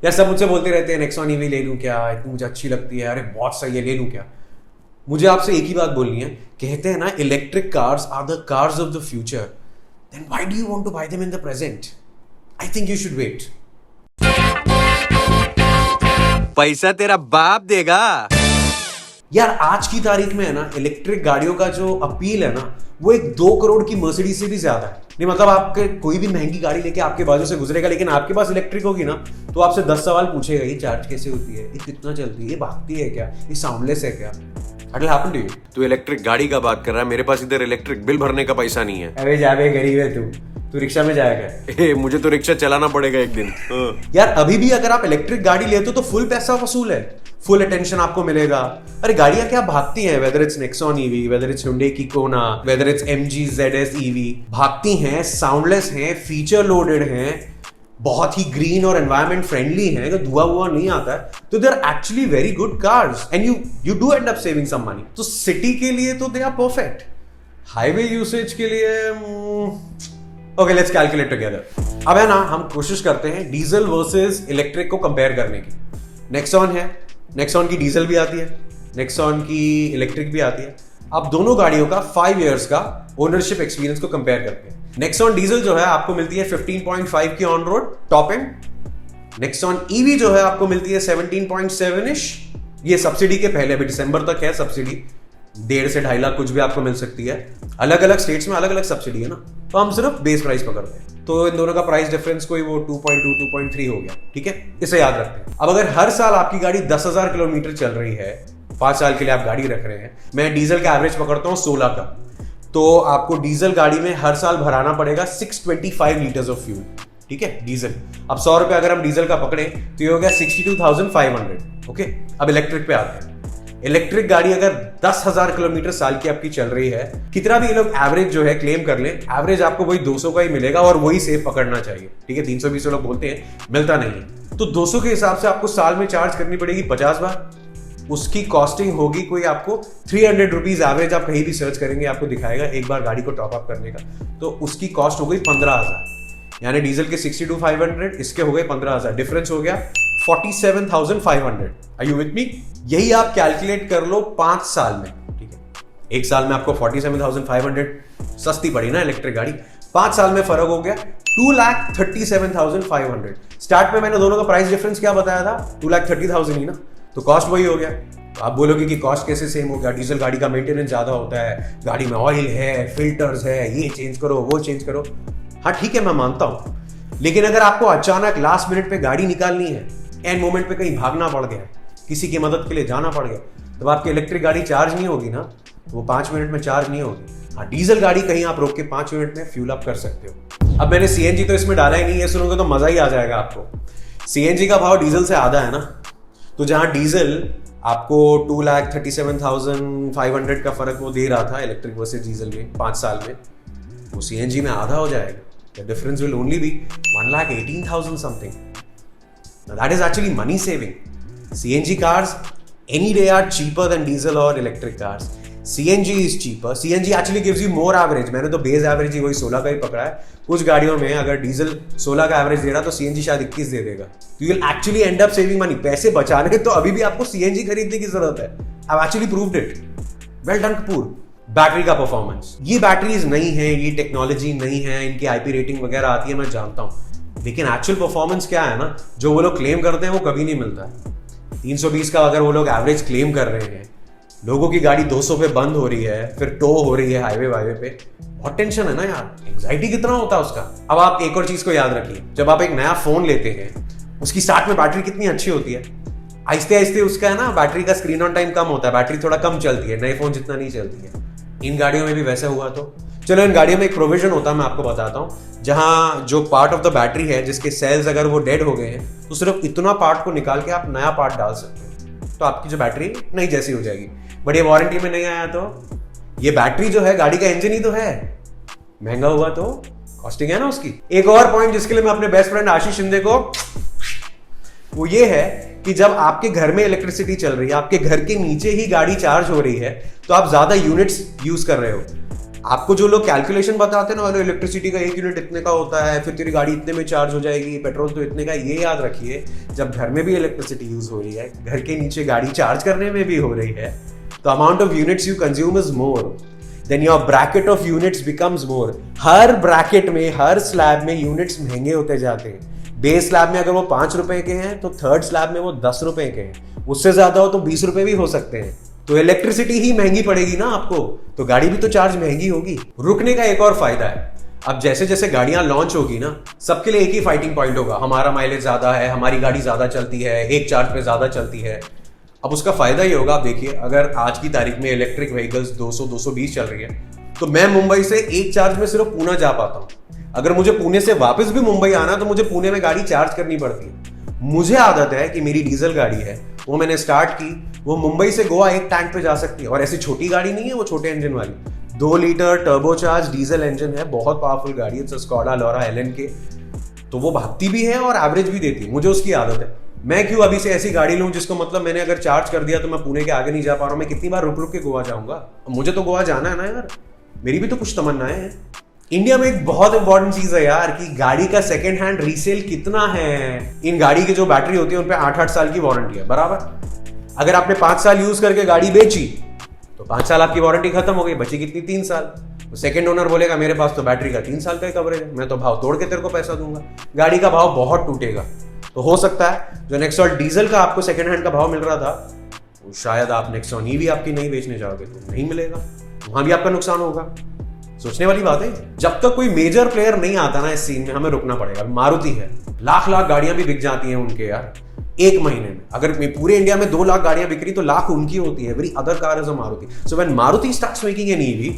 यार सब मुझसे बोलते रहते हैं नेक्सॉन ईवी ले लूं क्या, इतनी मुझे अच्छी लगती है, अरे बहुत सही है, ले लूं क्या। मुझे आपसे एक ही बात बोलनी है, कहते हैं ना electric cars are the cars of the future, then why do you want to buy them in the present? I think you should wait. पैसा तेरा बाप देगा। यार आज की तारीख में है ना, इलेक्ट्रिक गाड़ियों का जो अपील है ना, वो एक 2 करोड़ की मर्सिडीज से भी ज्यादा है। नहीं मतलब आपके कोई भी महंगी गाड़ी लेके आपके बाजू से गुजरेगा, लेकिन आपके पास इलेक्ट्रिक होगी ना, तो आपसे 10 सवाल पूछेगा, ये चार्ज कैसे होती है, ये कितना चलती है, ये भागती है क्या, ये साउंडलेस है क्या। What will happen to you? तू इलेक्ट्रिक गाड़ी का बात कर रहा है, मेरे पास इधर इलेक्ट्रिक बिल भरने का पैसा नहीं है। अबे जाबे गरीब है तू रिक्शा में जाएगा। मुझे तो रिक्शा चलाना पड़ेगा एक दिन। यार अभी भी अगर आप इलेक्ट्रिक गाड़ी लेते हो तो फुल पैसा वसूल है, फुल अटेंशन आपको मिलेगा। अरे गाड़ियां क्या भागती हैं, whether it's Nexon EV, whether it's Hyundai की कोना, whether it's MG ZS EV, भागती हैं, साउंडलेस हैं, फीचर लोडेड हैं, बहुत ही ग्रीन और एनवायरमेंट फ्रेंडली हैं, अगर धुआं हुआ नहीं आता है, तो दे are actually very good cars and you do end up saving some money. तो सिटी के लिए तो दे आर परफेक्ट, हाईवे यूसेज के लिए ओके लेट्स कैलकुलेट टुगेदर। अब है ना, हम कोशिश करते हैं डीजल वर्सेस इलेक्ट्रिक को कंपेयर करने की। नेक्सॉन है, नेक्सॉन की डीजल भी आती है, नेक्सॉन की इलेक्ट्रिक भी आती है। अब दोनों गाड़ियों का 5 इयर्स का ओनरशिप एक्सपीरियंस को कंपेयर करते हैं। नेक्सॉन डीजल जो है आपको मिलती है 15.5 की on road top and, Nexon EV जो है आपको मिलती है 17.7 इश। ये सब्सिडी के पहले, अभी दिसंबर तक है सब्सिडी, 1.5 से 2.5 लाख कुछ भी आपको मिल सकती है। अलग अलग स्टेट्स में अलग अलग सब्सिडी है ना, तो हम सिर्फ बेस प्राइस पकड़ते हैं, तो इन दोनों का प्राइस डिफरेंस कोई वो 2.2 2.3 हो गया, ठीक है, इसे याद रखते हैं। अब अगर हर साल आपकी गाड़ी 10,000 किलोमीटर चल रही है, 5 साल के लिए आप गाड़ी रख रहे हैं, मैं डीजल का एवरेज पकड़ता हूँ 16 का, तो आपको डीजल गाड़ी में हर साल भराना पड़ेगा 625 लीटर्स ऑफ फ्यूल, ठीक है, डीजल। अब 100 रुपए अगर हम डीजल का पकड़े तो ये हो गया 62,500। ओके, अब इलेक्ट्रिक पे आते हैं। इलेक्ट्रिक गाड़ी अगर 10,000 किलोमीटर साल की आपकी चल रही है, कितना भी ये लोग एवरेज जो है क्लेम कर लें, एवरेज आपको वही 200 का ही मिलेगा और वही सेफ पकड़ना चाहिए, ठीक है। 320 लोग बोलते हैं, मिलता नहीं है। तो 200 के हिसाब से आपको साल में चार्ज करनी पड़ेगी 50 बार, उसकी कॉस्टिंग होगी कोई आपको 300 रुपीज एवरेज। आप कहीं भी सर्च करेंगे आपको दिखाएगा एक बार गाड़ी को टॉप अप करने का, तो उसकी कॉस्ट हो गई 15,000, यानी डीजल के 62,500, इसके हो गए 15,000, डिफरेंस हो गया 47,500। Are you with me? यही आप कैलकुलेट कर लो 5 साल में, ठीक है। एक साल में आपको 47,500 सस्ती पड़ी ना इलेक्ट्रिक गाड़ी, 5 साल में फर्क हो गया 2,37,500। स्टार्ट में मैंने दोनों का प्राइस डिफरेंस क्या बताया था, 2,30,000 ही ना, तो कॉस्ट वही हो गया। तो आप बोलोगे कि कॉस्ट कैसे सेम हो गया, डीजल गाड़ी का मेंटेनेंस ज्यादा होता है, गाड़ी में ऑयल है, फिल्टर्स है, ये चेंज करो वो चेंज करो। हाँ ठीक है, मैं मानता हूं, लेकिन अगर आपको अचानक लास्ट मिनट पे गाड़ी निकालनी है, एंड मोमेंट पे कहीं भागना पड़ गया, किसी की मदद के लिए जाना पड़ गया, तो आपकी इलेक्ट्रिक गाड़ी चार्ज नहीं होगी ना, तो वो 5 मिनट में चार्ज नहीं होगी। हाँ, डीजल गाड़ी कहीं आप रोक के 5 मिनट में फ्यूल अप कर सकते हो। अब मैंने CNG तो इसमें डाला ही नहीं है, सुनोगे तो मजा ही आ जाएगा आपको। CNG का भाव डीजल से आधा है ना, तो जहां डीजल आपको 2,37,500 का फर्क वो दे रहा था इलेक्ट्रिक वर्सेस डीजल में 5 साल में, वो CNG में आधा हो जाएगा। The difference will only be 1,18,000 something. Now that is actually money saving. CNG cars any day are cheaper than diesel or electric cars. CNG is cheaper. CNG actually gives you more average. मैंने तो base average ही वही 16 का ही पकड़ा है। कुछ गाड़ियों में अगर डीजल 16 का एवरेज दे रहा तो CNG शायद 21 दे देगा। You will actually end up saving money. पैसे बचाने तो अभी भी आपको CNG खरीदने की जरूरत है। I've actually proved it. Well done Kapoor. Battery का परफॉर्मेंस, ये बैटरीज नहीं है, ये टेक्नोलॉजी नहीं है, इनकी IP रेटिंग वगैरह आती है, मैं जानता हूं, लेकिन एक्चुअल परफॉर्मेंस क्या है ना, जो वो लोग क्लेम करते हैं वो कभी नहीं मिलता है। 320 का अगर वो लोग एवरेज क्लेम कर रहे हैं, लोगों की गाड़ी 200 पे बंद हो रही है, फिर टो हो रही है हाईवे पे, बहुत टेंशन है ना यार, एंग्जाइटी कितना होता है उसका। अब आप एक और चीज को याद रखिए, जब आप एक नया फोन लेते हैं, उसकी स्टार्ट में बैटरी कितनी अच्छी होती है, आहिस्ते आहिस्ते उसका है ना बैटरी का स्क्रीन ऑन टाइम कम होता है, बैटरी थोड़ा कम चलती है, नए फोन जितना नहीं चलती है। इन गाड़ियों में भी वैसे हुआ तो चलो, इन गाड़ियों में एक प्रोविजन होता है, मैं आपको बताता हूं, जहां जो पार्ट ऑफ द बैटरी है, जिसके सेल्स अगर वो डेड हो गए हैं, तो सिर्फ इतना पार्ट को निकाल के आप नया पार्ट डाल सकते हो, तो आपकी जो बैटरी नई जैसी हो जाएगी। बट ये वारंटी में नहीं आया, तो ये बैटरी जो है गाड़ी का इंजन ही तो है, महंगा हुआ तो कॉस्टिंग है ना उसकी। एक और पॉइंट जिसके लिए मैं अपने बेस्ट फ्रेंड आशीष शिंदे को, वो ये है कि जब आपके घर में इलेक्ट्रिसिटी चल रही है, आपके घर के नीचे ही गाड़ी चार्ज हो रही है, तो आप ज्यादा यूनिट्स यूज कर रहे हो। आपको जो लोग कैलकुलेशन बताते हैं ना, इलेक्ट्रिसिटी का 1 यूनिट इतने का होता है, फिर तेरी गाड़ी इतने में चार्ज हो जाएगी, पेट्रोल तो इतने का, ये याद रखिए जब घर में भी इलेक्ट्रिसिटी यूज हो रही है, घर के नीचे गाड़ी चार्ज करने में भी हो रही है, तो amount of units you consume is more, then your bracket of units becomes more. हर ब्रैकेट में, हर स्लैब में यूनिट्स महंगे होते जाते हैं। बेस स्लैब में अगर वो 5 रुपए के हैं तो थर्ड स्लैब में वो 10 रुपए के हैं, उससे ज्यादा हो तो 20 रुपए भी हो सकते हैं। तो इलेक्ट्रिसिटी ही महंगी पड़ेगी ना आपको, तो गाड़ी भी तो चार्ज महंगी होगी। रुकने का एक और फायदा है, अब जैसे जैसे गाड़ियां लॉन्च होगी ना, सबके लिए एक ही फाइटिंग पॉइंट होगा, हमारा माइलेज ज्यादा है, हमारी गाड़ी ज्यादा चलती है, एक चार्ज पे ज्यादा चलती है। अब उसका फायदा ये होगा, आप देखिए अगर आज की तारीख में इलेक्ट्रिक व्हीकल्स 200-220 चल रही है, तो मैं मुंबई से एक चार्ज में सिर्फ पुणे जा पाता हूँ। अगर मुझे पुणे से वापस भी मुंबई आना तो मुझे पुणे में गाड़ी चार्ज करनी पड़ती है। मुझे आदत है कि मेरी डीजल गाड़ी है, वो मैंने स्टार्ट की, वो मुंबई से गोवा एक टैंक पे जा सकती है। और ऐसी छोटी गाड़ी नहीं है वो, छोटे इंजन वाली 2 लीटर टर्बोचार्ज डीजल इंजन है, बहुत पावरफुल गाड़ी है, स्कॉडा लोरा एलन के, तो वो भागती भी है और एवरेज भी देती है। मुझे उसकी आदत है। मैं क्यों अभी से ऐसी गाड़ी लूं जिसको मतलब मैंने अगर चार्ज कर दिया तो मैं पुणे के आगे नहीं जा पा रहा हूं, मैं कितनी बार रुक रुक के गोवा जाऊंगा। मुझे तो गोवा जाना है ना यार, मेरी भी तो कुछ तमन्नाएं हैं। इंडिया में एक बहुत इंपॉर्टेंट चीज है यार कि गाड़ी का सेकंड हैंड रीसेल कितना है। इन गाड़ी की जो बैटरी होती है उन पे 8-8 साल की वारंटी है, बराबर। अगर आपने 5 साल यूज करके गाड़ी बेची तो 5 साल आपकी वारंटी खत्म हो गई, बची कितनी 3 साल। तो सेकंड ओनर बोलेगा मेरे पास तो बैटरी का 3 साल का ही कवरेज है, मैं तो भाव तोड़ के तेरे को पैसा दूंगा, गाड़ी का भाव बहुत टूटेगा। तो हो सकता है जो नेक्सॉन डीजल का आपको सेकंड हैंड का भाव मिल रहा था, वो शायद आप नेक्सॉन ईवी आपकी नहीं बेचने जाओगे तो नहीं मिलेगा, वहां भी आपका नुकसान होगा। सोचने वाली बात है। जब तक कोई मेजर प्लेयर नहीं आता ना इस सीन में, हमें रुकना पड़ेगा। मारुति है, लाख गाड़ियां भी बिक जाती हैं उनके यार एक महीने में। अगर पूरे इंडिया में 2 लाख गाड़ियां बिक रही तो लाख उनकी होती है। Every other car is a Maruti. So when Maruti starts making an EV,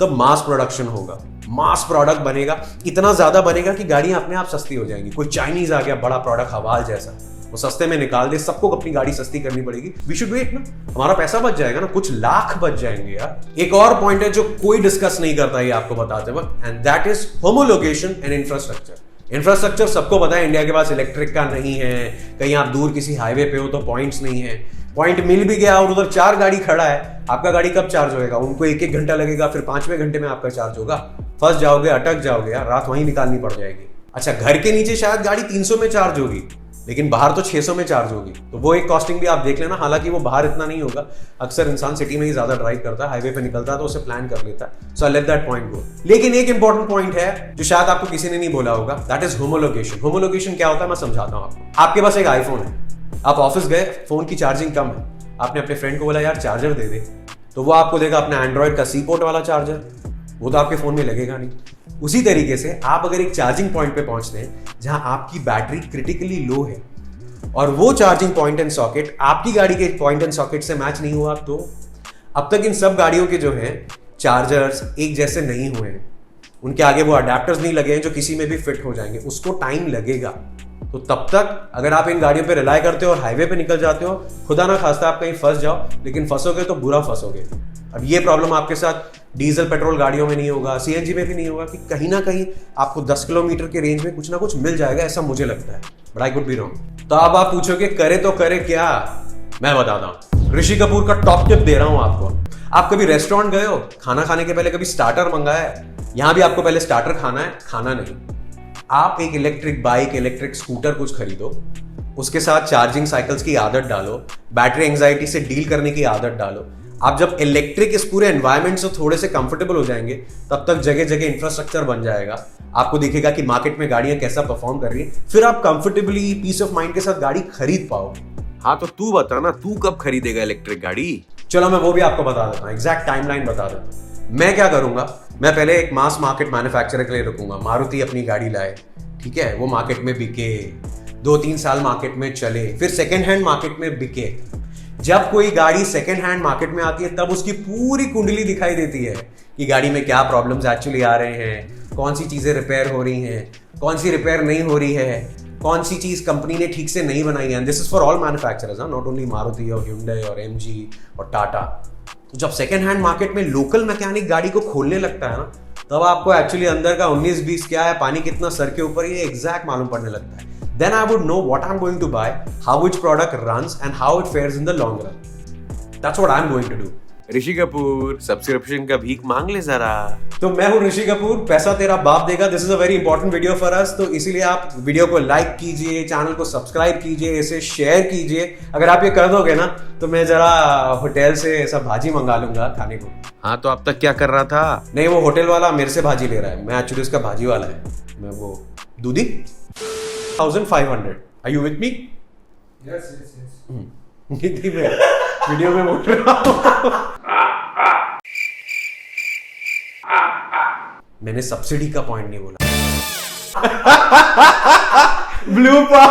तब मास प्रोडक्शन होगा, मास प्रोडक्ट बनेगा, इतना ज्यादा बनेगा कि गाड़ियां अपने आप सस्ती हो जाएंगी। कोई चाइनीज आ गया बड़ा प्रोडक्ट हवाल जैसा, वो सस्ते में निकाल दे, सबको अपनी गाड़ी सस्ती करनी पड़ेगी। वी शुड वेट ना, हमारा पैसा बच जाएगा ना, कुछ लाख बच जाएंगे यार। एक और पॉइंट है जो कोई डिस्कस नहीं करता ये आपको बताते वक्त, and that is homologation and infrastructure. Infrastructure सबको पता है, इंडिया के पास इलेक्ट्रिक का नहीं है, कहीं आप दूर किसी हाईवे पे हो तो पॉइंट्स नहीं है, पॉइंट मिल भी गया और उधर 4 गाड़ी खड़ा है, आपका गाड़ी कब चार्ज होएगा? उनको 1-1 घंटा लगेगा, फिर 5वें घंटे में आपका चार्ज होगा। फंस जाओगे, अटक जाओगे यार, रात वहीं निकालनी पड़ जाएगी। अच्छा, घर के नीचे शायद गाड़ी 300 में चार्ज होगी, लेकिन बाहर तो 600 में चार्ज होगी, तो वो एक कॉस्टिंग भी आप देख लेना। हालांकि वो बाहर इतना नहीं होगा, अक्सर इंसान सिटी में ही ज्यादा ड्राइव करता है, हाईवे पे निकलता है तो उसे प्लान कर लेता है। सो आई लेट दैट पॉइंट गो। लेकिन एक इंपॉर्टेंट पॉइंट है जो शायद आपको किसी ने नहीं बोला होगा, दैट इज होमोलोगेशन। होमोलोगेशन क्या होता है मैं समझाता हूं आपको। आपके पास एक आईफोन है, आप ऑफिस गए, फोन की चार्जिंग कम है, आपने अपने फ्रेंड को बोला यार चार्जर दे दे, तो वो आपको देगा अपने एंड्रॉइड का सी पोर्ट वाला चार्जर, वो तो आपके फोन में लगेगा नहीं। उसी तरीके से आप अगर एक चार्जिंग पॉइंट पे पहुंचते हैं जहां आपकी बैटरी क्रिटिकली लो है और वो चार्जिंग पॉइंट एंड सॉकेट आपकी गाड़ी के पॉइंट एंड सॉकेट से मैच नहीं हुआ, तो अब तक इन सब गाड़ियों के जो है चार्जर्स एक जैसे नहीं हुए हैं, उनके आगे वो अडेप्टर्स नहीं लगे हैं जो किसी में भी फिट हो जाएंगे, उसको टाइम लगेगा। तो तब तक अगर आप इन गाड़ियों पे रिलाय करते हो और हाईवे पे निकल जाते हो, खुदा ना खास्ता आप कहीं फंस जाओ, लेकिन फंसोगे तो बुरा फंसोगे। अब ये प्रॉब्लम आपके साथ डीजल पेट्रोल गाड़ियों में नहीं होगा, सीएनजी में भी नहीं होगा कि कहीं ना कहीं आपको 10 किलोमीटर के रेंज में कुछ ना कुछ मिल जाएगा, ऐसा मुझे लगता है, but I could be wrong. तो अब आप पूछोगे करे तो करे क्या, मैं बताता हूँ। ऋषि कपूर का टॉप टिप दे रहा हूं आपको। आप कभी रेस्टोरेंट गए हो, खाना खाने के पहले कभी स्टार्टर मंगाया है? यहां भी आपको पहले स्टार्टर खाना है, खाना नहीं। आप एक इलेक्ट्रिक बाइक, इलेक्ट्रिक स्कूटर कुछ खरीदो, उसके साथ चार्जिंग साइकिल्स की आदत डालो, बैटरी एंजाइटी से डील करने की आदत डालो। आप जब इलेक्ट्रिक इस पूरे एनवायरनमेंट से थोड़े से कंफर्टेबल हो जाएंगे, तब तक जगह जगह इंफ्रास्ट्रक्चर बन जाएगा, आपको दिखेगा कि मार्केट में गाड़ियां कैसा परफॉर्म कर रही है, फिर आप कंफर्टेबली पीस ऑफ माइंड के साथ गाड़ी खरीद पाओगे। हाँ तो तू बता ना, तू कब खरीदेगा इलेक्ट्रिक गाड़ी? चलो मैं वो भी आपको बता देता हूँ, एग्जैक्ट टाइमलाइन बता देता हूँ। मैं क्या करूंगा, मैं पहले एक मास मार्केट मैन्युफैक्चरर के लिए रुकूंगा, मारुति अपनी गाड़ी लाए, ठीक है, वो मार्केट में बिके, 2-3 साल मार्केट में चले, फिर सेकेंड हैंड मार्केट में बिके। जब कोई गाड़ी सेकेंड हैंड मार्केट में आती है तब उसकी पूरी कुंडली दिखाई देती है कि गाड़ी में क्या प्रॉब्लम्स एक्चुअली आ रहे हैं, कौन सी चीजें रिपेयर हो रही हैं, कौन सी रिपेयर नहीं हो रही है, कौन सी चीज कंपनी ने ठीक से नहीं बनाई है। This is for all manufacturers, not only Maruti और Hyundai और MG और टाटा। तो जब सेकेंड हैंड मार्केट में लोकल मैकेनिक गाड़ी को खोलने लगता है ना, तब आपको एक्चुअली अंदर का 19-20 क्या है, पानी कितना सर के ऊपर, ये एग्जैक्ट मालूम पड़ने लगता है। Then I would know what I'm going to buy, how which product runs and how it fares in the long run. That's what I'm going to do. Rishi Kapoor subscription का भीख मांग ले जरा। तो मैं हूं ऋषि कपूर, पैसा तेरा बाप देगा। This is a very important video for us, तो इसीलिए आप वीडियो को लाइक कीजिए, चैनल को सब्सक्राइब कीजिए, इसे शेयर कीजिए। अगर आप ये कर दोगे ना तो मैं जरा होटल से ऐसा भाजी मंगा लूंगा खाने को। हाँ तो अब तक क्या कर रहा था? नहीं, वो होटल वाला मेरे से भाजी ले रहा है, मैं एक्चुअली उसका भाजी वाला है। मैं वो दूधी 1500। Are you with me? Yes, yes, yes. Hindi में वीडियो में बोल रहा हूँ। मैंने सब्सिडी का पॉइंट नहीं बोला। ब्लू पा